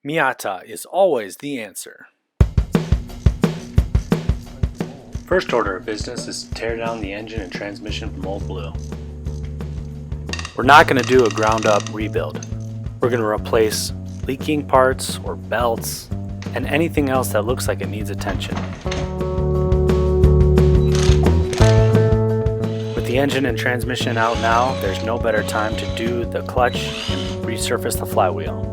Miata is always the answer. First order of business is to tear down the engine and transmission from Old Blue. We're not going to do a ground up rebuild. We're going to replace leaking parts or belts and anything else that looks like it needs attention. With the engine and transmission out now, there's no better time to do the clutch and resurface the flywheel.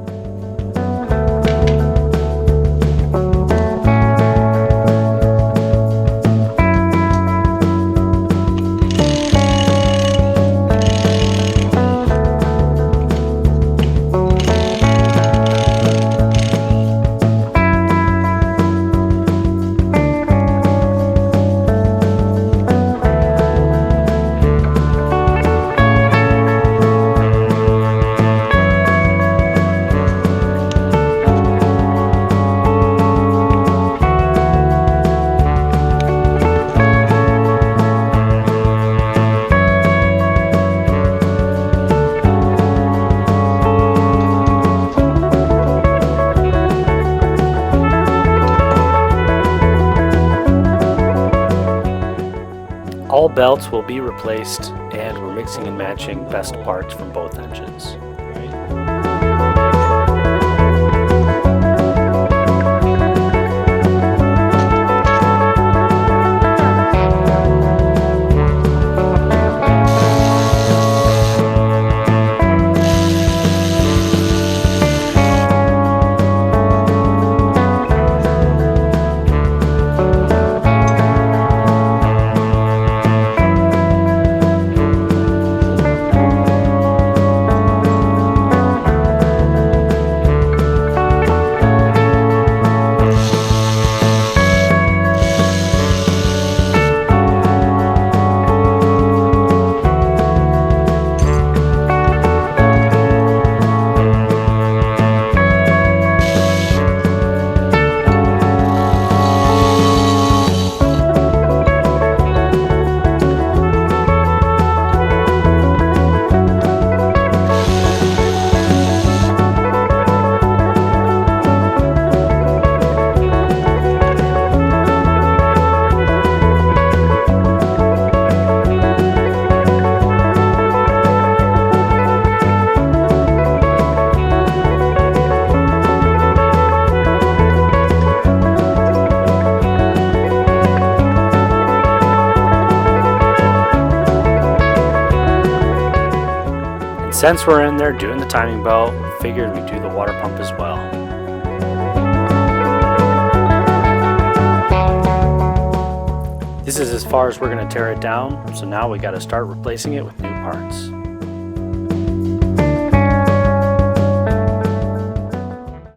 All belts will be replaced, and we're mixing and matching best parts from both engines. Since we're in there doing the timing belt, we figured we'd do the water pump as well. This is as far as we're going to tear it down, so now we got to start replacing it with new parts.